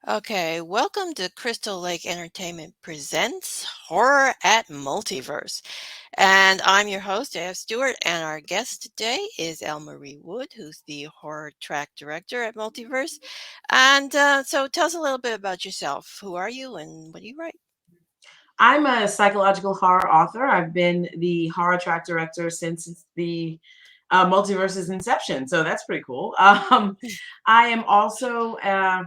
Okay, welcome to Crystal Lake Entertainment Presents Horror at Multiverse. And I'm your host, A.F. Stewart, and our guest today is Elle Marie Wood, who's the horror track director at Multiverse. And so tell us a little bit about yourself. Who are you and what do you write? I'm a psychological horror author. I've been the horror track director since the multiverse's inception, so that's pretty cool. I am also, I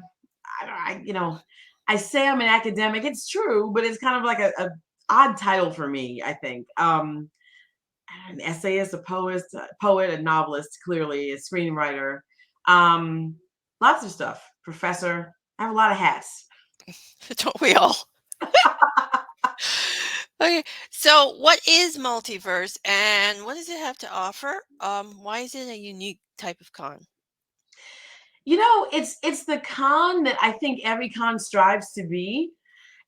say I'm an academic. It's true, but it's kind of like a odd title for me. I think an essayist, poet, a novelist, clearly a screenwriter, um, lots of stuff. Professor. I have a lot of hats. Don't we all? Okay, so what is Multiverse and what does it have to offer? Why is it a unique type of con? It's the con that I think every con strives to be.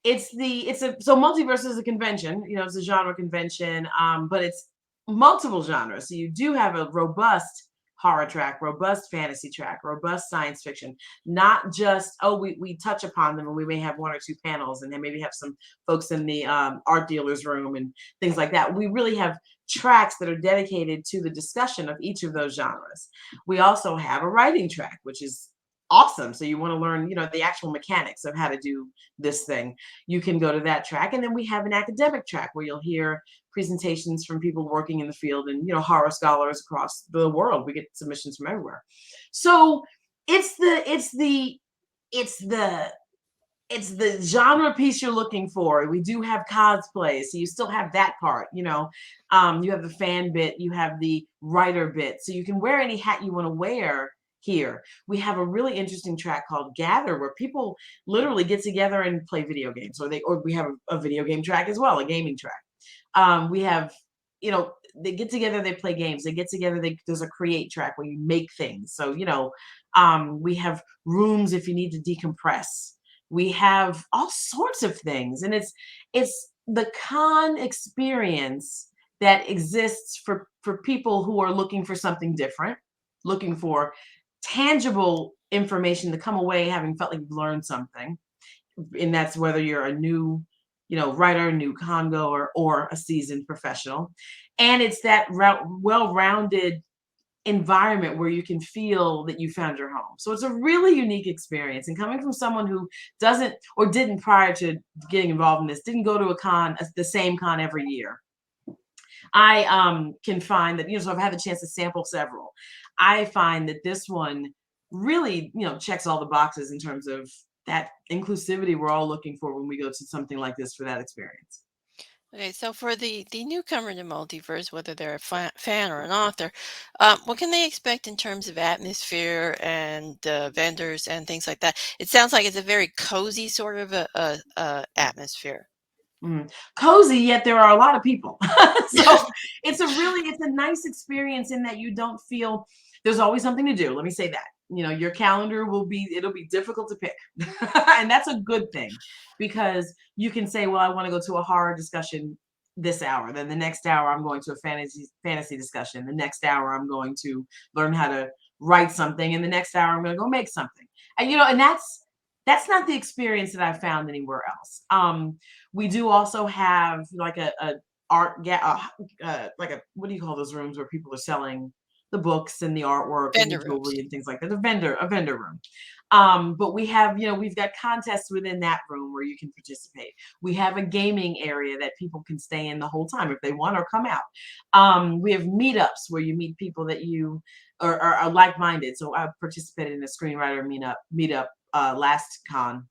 So multiverse is a convention, it's a genre convention, but it's multiple genres. So you do have a robust horror track, robust fantasy track, robust science fiction, not just, oh, we touch upon them and we may have one or two panels and then maybe have some folks in the art dealer's room and things like that. We really have tracks that are dedicated to the discussion of each of those genres. We also have a writing track, which is awesome. So you want to learn, the actual mechanics of how to do this thing, you can go to that track. And then we have an academic track where you'll hear presentations from people working in the field and, horror scholars across the world. We get submissions from everywhere. So it's the it's the it's the it's the genre piece you're looking for. We do have cosplay, so you still have that part. You have the fan bit, you have the writer bit, so you can wear any hat you want to wear here. We have a really interesting track called Gather, where people literally get together and play video games, or we have a video game track as well, a gaming track. We have, they get together, they play games. They get together, there's a create track where you make things. So we have rooms if you need to decompress. We have all sorts of things, and it's the con experience that exists for people who are looking for something different, looking for tangible information to come away having felt like you've learned something. And that's whether you're a new, writer, new congoer, or a seasoned professional. And it's that well-rounded environment where you can feel that you found your home. So it's a really unique experience. And coming from someone who doesn't or didn't prior to getting involved in this, didn't go to the same con every year, I can find that, so I've had the chance to sample several. I find that this one really, checks all the boxes in terms of that inclusivity we're all looking for when we go to something like this for that experience. Okay, so for the newcomer to multiverse, whether they're a fan or an author, what can they expect in terms of atmosphere and vendors and things like that? It sounds like it's a very cozy sort of a atmosphere. Cozy, yet there are a lot of people. So it's a nice experience in that you don't feel there's always something to do. Let me say that. Your calendar it'll be difficult to pick. And that's a good thing, because you can say, well, I want to go to a horror discussion this hour. Then the next hour I'm going to a fantasy discussion. The next hour I'm going to learn how to write something. And the next hour I'm going to go make something. And that's not the experience that I've found anywhere else. We do also have like a art like a, what do you call those rooms where people are selling the books and the artwork and the Vendor jewelry rooms. and things like that, a vendor room. But we have, we've got contests within that room where you can participate. We have a gaming area that people can stay in the whole time if they want, or come out. We have meetups where you meet people that you are like-minded. So I participated in a screenwriter meetup last con,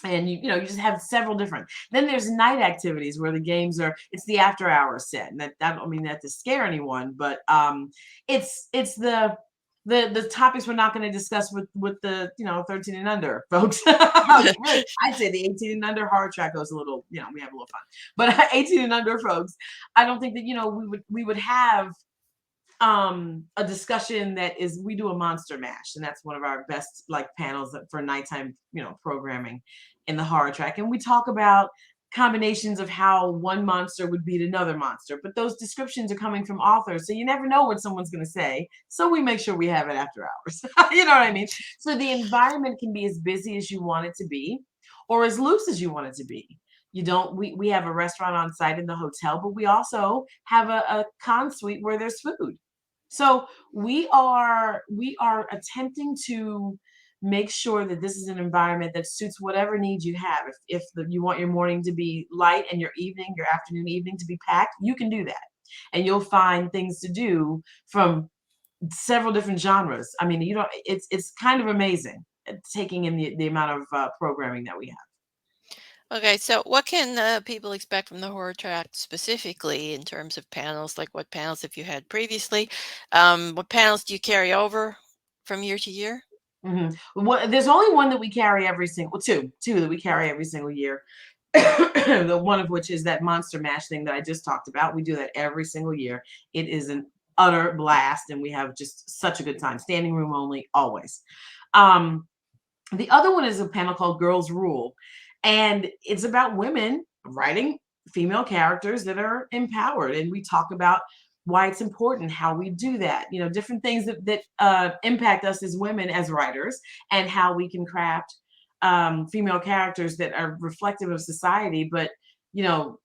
and you just have several different. Then there's night activities where the games it's the after hours set, and that I don't mean that to scare anyone, but it's the topics we're not going to discuss with the 13 and under folks. Really, I'd say the 18 and under hard track goes a little, we have a little fun, but 18 and under folks, I don't think that we would have a discussion that is, we do a monster mash, and that's one of our best like panels for nighttime programming in the horror track, and we talk about combinations of how one monster would beat another monster, but those descriptions are coming from authors, so you never know what someone's going to say. So we make sure we have it after hours. You know what I mean? So the environment can be as busy as you want it to be, or as loose as you want it to be. You don't. We have a restaurant on site in the hotel, but we also have a con suite where there's food. So we are attempting to make sure that this is an environment that suits whatever needs you have. If you want your morning to be light and your evening, your afternoon, evening to be packed, you can do that, and you'll find things to do from several different genres. I mean, you don't. It's kind of amazing taking in the amount of programming that we have. Okay, so what can people expect from the horror track specifically in terms of panels? Like what panels have you had previously? What panels do you carry over from year to year? Well, there's only one that we carry every single two that we carry every single year. The one of which is that monster mash thing that I just talked about. We do that every single year. It is an utter blast, and we have just such a good time. Standing room only, always. Um, the other one is a panel called Girls Rule, and it's about women writing female characters that are empowered. And we talk about why it's important, how we do that, different things that impact us as women as writers, and how we can craft female characters that are reflective of society, but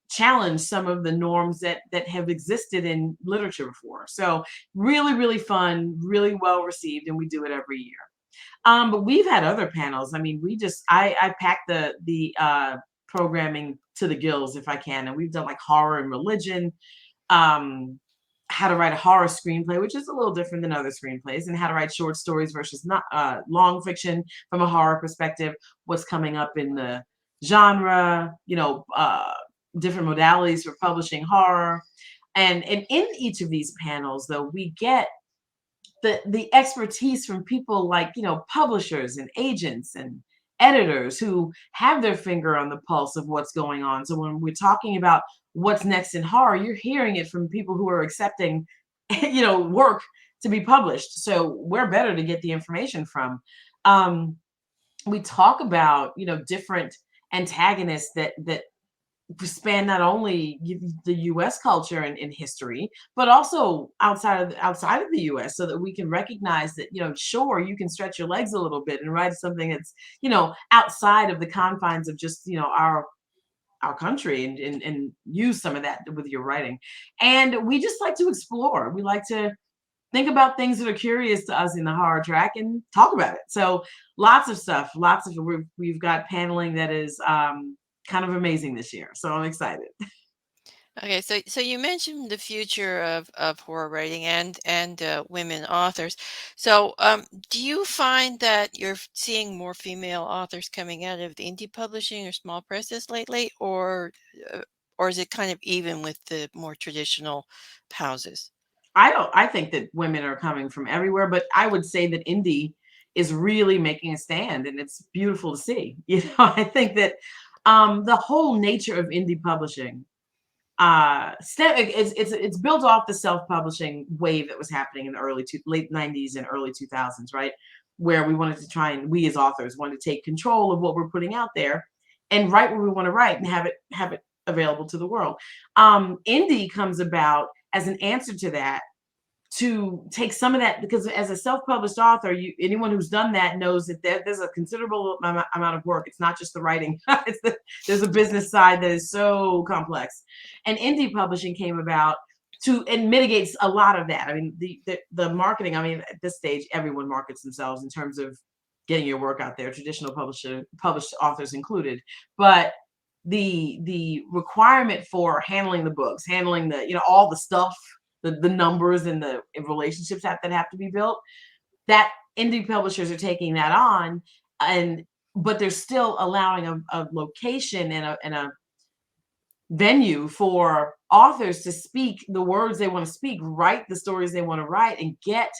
challenge some of the norms that have existed in literature before. So really, really fun, really well received, and we do it every year. But we've had other panels. I mean, I pack the programming to the gills if I can, and we've done like horror and religion, um, how to write a horror screenplay, which is a little different than other screenplays, and how to write short stories versus not long fiction from a horror perspective. What's coming up in the genre, different modalities for publishing horror, and in each of these panels, though, we get the expertise from people like publishers and agents and editors who have their finger on the pulse of what's going on. So when we're talking about what's next in horror, you're hearing it from people who are accepting work to be published. So we're better to get the information from. We talk about different antagonists that span not only the U.S. culture and history, but also outside of the U.S., so that we can recognize that sure, you can stretch your legs a little bit and write something that's outside of the confines of just our country, and use some of that with your writing. And we just like to explore. We like to think about things that are curious to us in the horror track and talk about it. So lots of stuff, we've got paneling that is kind of amazing this year. So I'm excited. Okay, so you mentioned the future of horror writing and women authors. So do you find that you're seeing more female authors coming out of the indie publishing or small presses lately, uh, or is it kind of even with the more traditional houses? I think that women are coming from everywhere, but I would say that indie is really making a stand, and it's beautiful to see. I think that the whole nature of indie publishing it's built off the self-publishing wave that was happening in the late 90s and early 2000s, right? Where we wanted to try, and we as authors wanted to take control of what we're putting out there and write what we want to write and have it available to the world. Indie comes about as an answer to that, to take some of that, because as a self-published author, anyone who's done that knows that there's a considerable amount of work. It's not just the writing. There's a business side that is so complex, and indie publishing came about to and mitigates a lot of that. I mean, the marketing. I mean, at this stage, everyone markets themselves in terms of getting your work out there, traditional published authors included. But the requirement for handling the books, handling the all the stuff, the numbers and the relationships that have to be built, that indie publishers are taking that on, and but they're still allowing a location and a venue for authors to speak the words they want to speak, write the stories they want to write, and get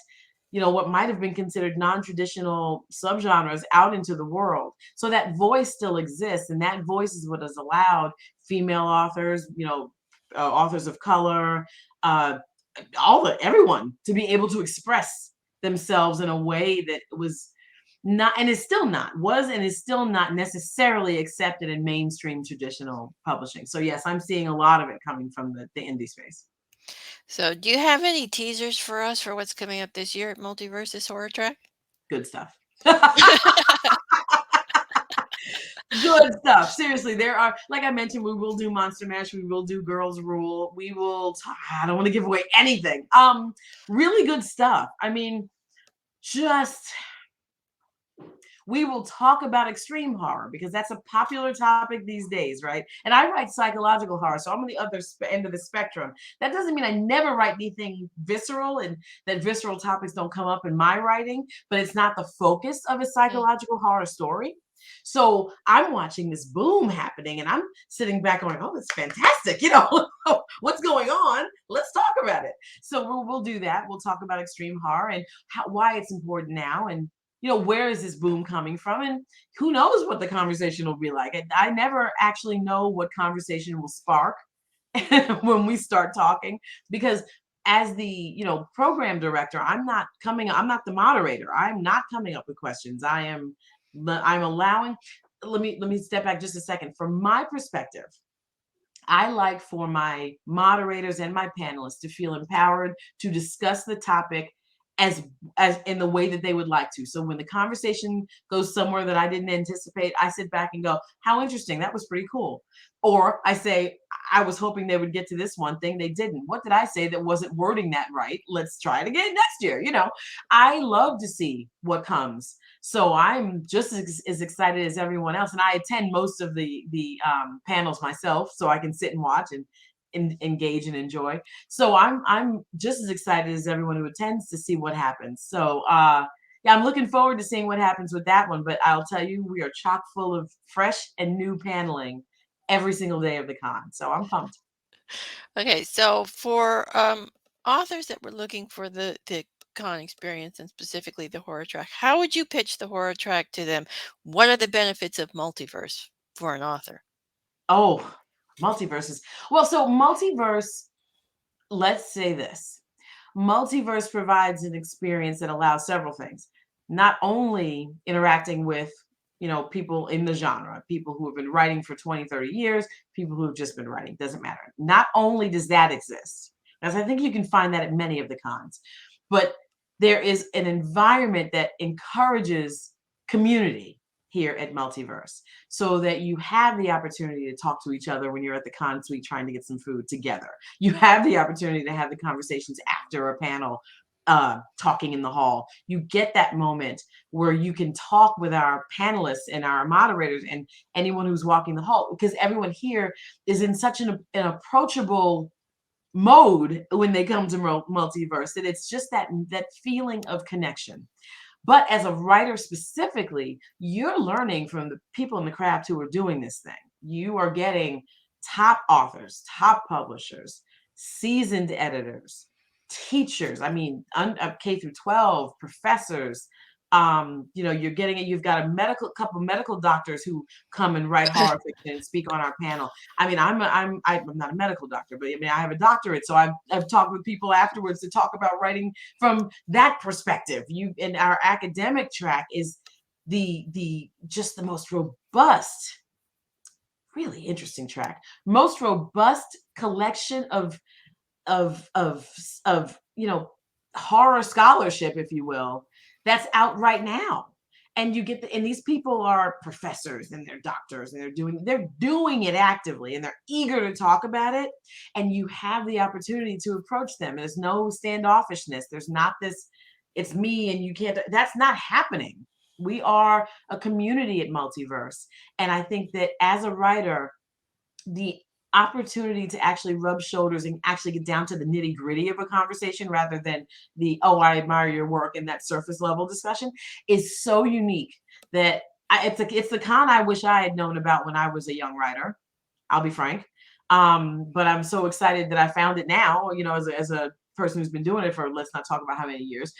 what might have been considered non-traditional subgenres out into the world. So that voice still exists, and that voice is what has allowed female authors, authors of color, uh, everyone to be able to express themselves in a way that was not, and it's still not, was and is still not necessarily accepted in mainstream traditional publishing. So yes, I'm seeing a lot of it coming from the indie space. So, do you have any teasers for us for what's coming up this year at Multiverse's Horror Track? Good stuff. Good stuff. Seriously, there are, like I mentioned, we will do Monster Mash, we will do Girls Rule, we will I don't want to give away anything. Really good stuff. I mean, just we will talk about extreme horror because that's a popular topic these days, right? And I write psychological horror, so I'm on the other end of the spectrum. That doesn't mean I never write anything visceral and that visceral topics don't come up in my writing, but it's not the focus of a Mm. psychological horror story. So I'm watching this boom happening and I'm sitting back going, oh, that's fantastic. What's going on? Let's talk about it. So we'll do that. We'll talk about extreme horror and why it's important now, and where is this boom coming from? And who knows what the conversation will be like? I never actually know what conversation will spark when we start talking, because as the program director, I'm not the moderator. I'm not coming up with questions. I'm allowing. Let me step back just a second. From my perspective, I like for my moderators and my panelists to feel empowered to discuss the topic as as in the way that they would like to. So when the conversation goes somewhere that I didn't anticipate, I sit back and go, "How interesting. That was pretty cool." Or I say, "I was hoping they would get to this one thing. They didn't. What did I say that wasn't wording that right? Let's try it again next year." I love to see what comes. So I'm just as excited as everyone else, and I attend most of the panels myself, so I can sit and watch and engage and enjoy. So I'm just as excited as everyone who attends to see what happens. So yeah, I'm looking forward to seeing what happens with that one. But I'll tell you, we are chock full of fresh and new paneling every single day of the con. So I'm pumped. Okay, so for authors that were looking for the con experience and specifically the horror track, how would you pitch the horror track to them? What are the benefits of multiverse for an author? Oh, multiverses. Well, so multiverse, let's say this. Multiverse provides an experience that allows several things. Not only interacting with, people in the genre, people who have been writing for 20, 30 years, people who have just been writing, doesn't matter. Not only does that exist, because I think you can find that at many of the cons, but there is an environment that encourages community here at Multiverse, so that you have the opportunity to talk to each other when you're at the con suite trying to get some food together. You have the opportunity to have the conversations after a panel, talking in the hall. You get that moment where you can talk with our panelists and our moderators and anyone who's walking the hall, because everyone here is in such an approachable mode when they come to multiverse, that it's just that feeling of connection. But as a writer specifically, you're learning from the people in the craft who are doing this thing. You are getting top authors, top publishers, seasoned editors, teachers. I mean, K through 12 professors. You're getting it. You've got a couple medical doctors who come and write horror fiction and speak on our panel. I mean, I'm not a medical doctor, but I mean, I have a doctorate, so I've talked with people afterwards to talk about writing from that perspective. You in our academic track is the just the most robust, really interesting track, most robust collection of horror scholarship, if you will, that's out right now. And and these people are professors and they're doctors and they're doing it actively and they're eager to talk about it. And you have the opportunity to approach them. There's no standoffishness. There's not this, it's me and you can't, that's not happening. We are a community at Multiverse. And I think that as a writer, the opportunity to actually rub shoulders and actually get down to the nitty gritty of a conversation rather than the, oh, I admire your work and that surface level discussion is so unique that it's the con I wish I had known about when I was a young writer. I'll be frank. But I'm so excited that I found it now, as a person who's been doing it for, let's not talk about how many years.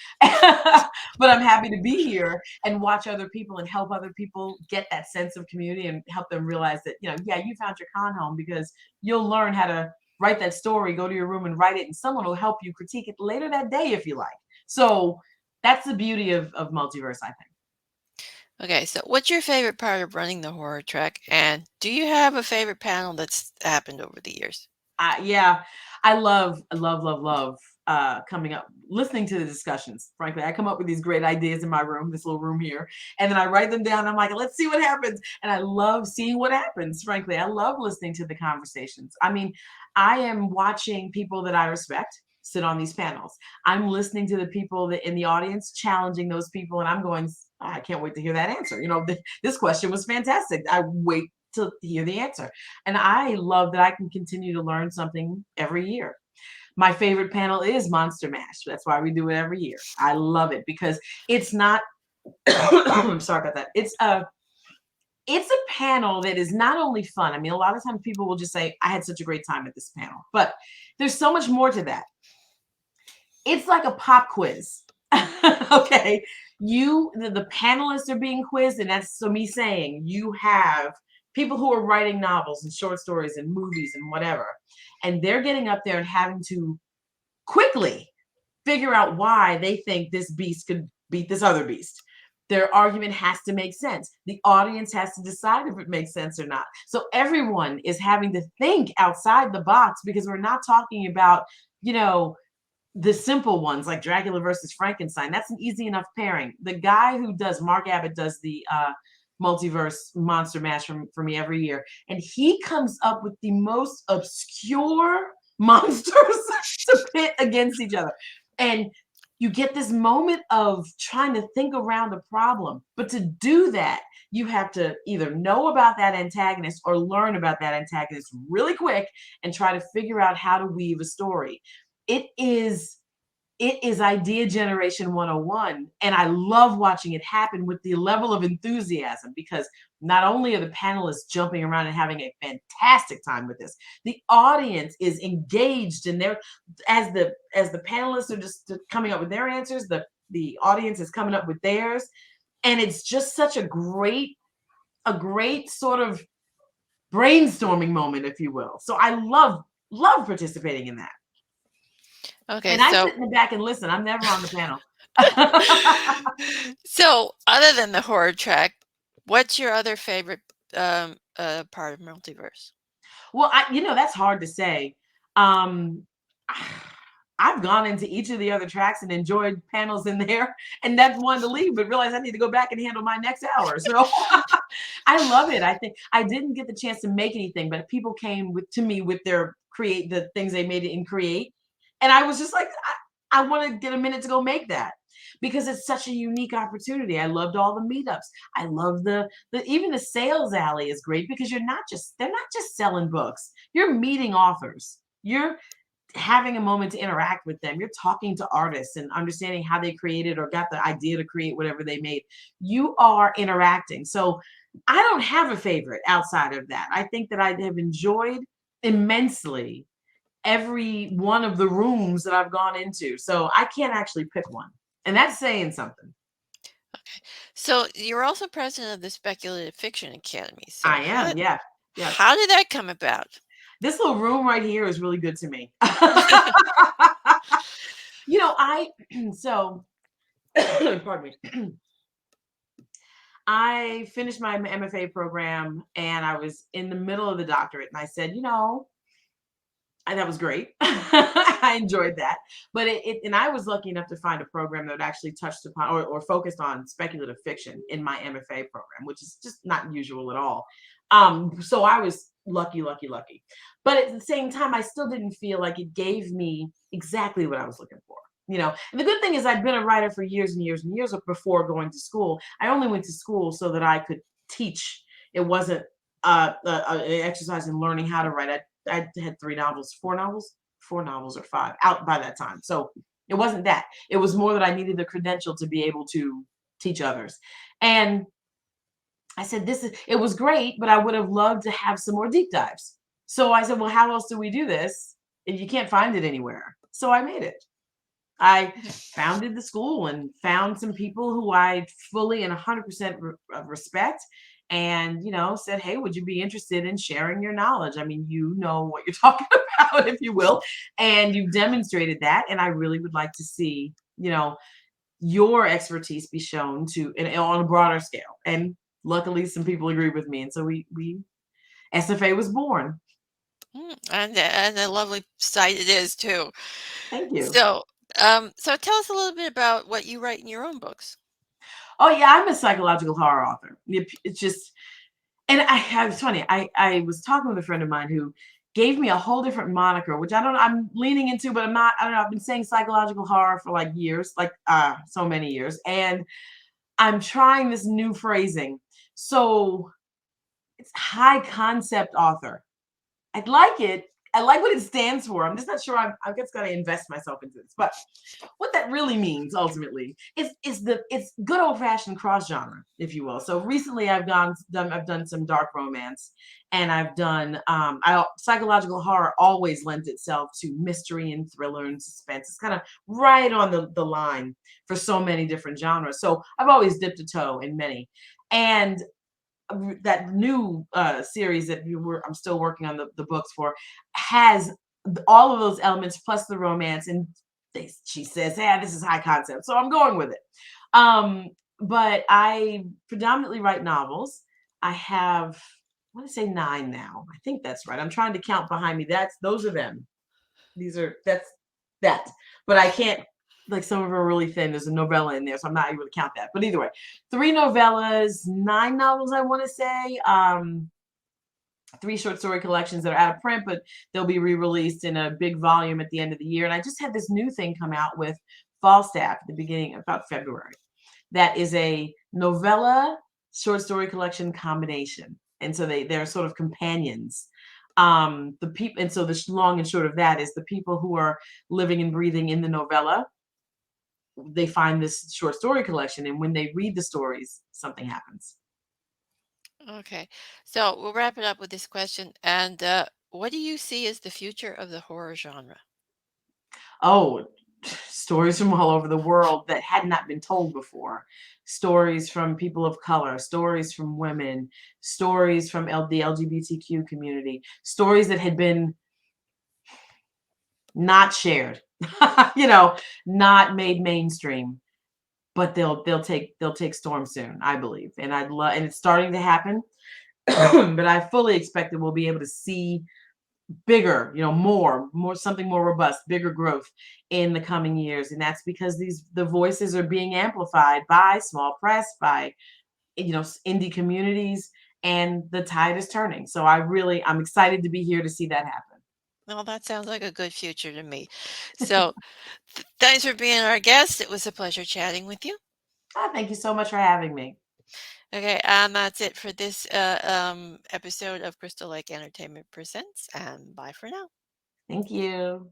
But I'm happy to be here and watch other people and help other people get that sense of community and help them realize that, yeah, you found your con home because you'll learn how to write that story, go to your room and write it, and someone will help you critique it later that day if you like. So that's the beauty of multiverse, I think. Okay, so what's your favorite part of running the horror track? And do you have a favorite panel that's happened over the years? Yeah, I love coming up, listening to the discussions. Frankly, I come up with these great ideas in my room, this little room here, and then I write them down. I'm like, let's see what happens, and I love seeing what happens. Frankly, I love listening to the conversations. I mean, I am watching people that I respect sit on these panels. I'm listening to the people that in the audience, challenging those people, and I'm going, I can't wait to hear that answer. This question was fantastic. I wait to hear the answer. And I love that I can continue to learn something every year. My favorite panel is Monster Mash. That's why we do it every year. I love it because it's not I'm sorry about that. It's a panel that is not only fun. I mean, a lot of times people will just say, I had such a great time at this panel. But there's so much more to that. It's like a pop quiz. Okay. The panelists are being quizzed, and that's so me saying you have people who are writing novels and short stories and movies and whatever, and they're getting up there and having to quickly figure out why they think this beast could beat this other beast. Their argument has to make sense. The audience has to decide if it makes sense or not. So everyone is having to think outside the box because we're not talking about, you know, the simple ones like Dracula versus Frankenstein. That's an easy enough pairing. The guy who does Mark Abbott does the multiverse monster mash for me every year, and he comes up with the most obscure monsters to pit against each other. And you get this moment of trying to think around a problem, but to do that, you have to either know about that antagonist or learn about that antagonist really quick and try to figure out how to weave a story. It is it is idea generation 101, and I love watching it happen with the level of enthusiasm because not only are the panelists jumping around and having a fantastic time with this, the audience is engaged in their as the panelists are just coming up with their answers, the audience is coming up with theirs, and it's just such a great sort of brainstorming moment, if you will. So I love participating in that. Okay, And I so sit in the back and listen. I'm never on the panel. so other than the horror track, what's your other favorite part of Multiverse? Well, that's hard to say. Um, I've gone into each of the other tracks and enjoyed panels in there, and that's one to leave, but realize I need to go back and handle my next hour. So I love it. I think I didn't get the chance to make anything, but people came to me with their create the things they made it in create, and I was just like, I want to get a minute to go make that because it's such a unique opportunity. I loved all the meetups. I love the even the sales alley is great because they're not just selling books. You're meeting authors. You're having a moment to interact with them. You're talking to artists and understanding how they created or got the idea to create whatever they made. You are interacting. So I don't have a favorite outside of that. I think that I have enjoyed immensely every one of the rooms that I've gone into. So I can't actually pick one. And that's saying something. Okay. So you're also president of the Speculative Fiction Academy. So I am. Yeah. Yes. how did that come about? This little room right here is really good to me. I so pardon me. I finished my MFA program and I was in the middle of the doctorate and I said, and that was great. I enjoyed that. But and I was lucky enough to find a program that actually touched upon or focused on speculative fiction in my MFA program, which is just not usual at all. So I was lucky, lucky, lucky. But at the same time, I still didn't feel like it gave me exactly what I was looking for. And the good thing is I'd been a writer for years and years and years before going to school. I only went to school so that I could teach. It wasn't an exercise in learning how to write. I had four novels or five out by that time. So it wasn't that. It was more that I needed the credential to be able to teach others. And I said, it was great, but I would have loved to have some more deep dives. So I said, well, how else do we do this? And you can't find it anywhere. So I made it. I founded the school and found some people who I fully and 100% respect and, said, hey, would you be interested in sharing your knowledge? I mean, you know what you're talking about, if you will, and you've demonstrated that. And I really would like to see, your expertise be shown to and on a broader scale. And luckily, some people agree with me, and so we SFA was born. And a lovely site it is too. Thank you. So, so tell us a little bit about what you write in your own books. Oh yeah, I'm a psychological horror author. It's just, and it's funny. I was talking with a friend of mine who gave me a whole different moniker, which I don't. I'm leaning into, but I'm not. I don't know. I've been saying psychological horror for like years, like so many years, and I'm trying this new phrasing. So it's high concept author. I like it. I like what it stands for. I'm just not sure. I guess got to invest myself into this, but what that really means ultimately is it's good old fashioned cross genre, if you will. So recently I've done some dark romance, and I've done psychological horror always lends itself to mystery and thriller and suspense. It's kind of right on the line for so many different genres. So I've always dipped a toe in many, and that new series that I'm still working on the books for has all of those elements plus the romance, and she says, yeah, this is high concept, so I'm going with it. um but I predominantly write novels. I have, I want to say 9 now. I think that's right. I'm trying to count behind me. Those are them. These are that's that. But I can't, like some of them are really thin. There's a novella in there, so I'm not able to count that. But either way, 3 novellas, 9 novels, I want to say. 3 short story collections that are out of print, but they'll be re-released in a big volume at the end of the year. And I just had this new thing come out with Falstaff at the beginning, about February. That is a novella short story collection combination. And so they're sort of companions. The people, and so the long and short of that is the people who are living and breathing in the novella, they find this short story collection, and when they read the stories, something happens. Okay, so we'll wrap it up with this question. And what do you see as the future of the horror genre? Oh, stories from all over the world that had not been told before. Stories from people of color, stories from women, stories from the LGBTQ community, stories that had been not shared, you know, not made mainstream, but they'll take storm soon, I believe. And I'd love, and it's starting to happen. But I fully expect that we'll be able to see bigger, more something more robust, bigger growth in the coming years. And that's because the voices are being amplified by small press, by indie communities, and the tide is turning. So I'm excited to be here to see that happen. Well, that sounds like a good future to me. So, thanks for being our guest. It was a pleasure chatting with you. Thank you so much for having me. Okay, and that's it for this episode of Crystal Lake Entertainment Presents. And bye for now. Thank you.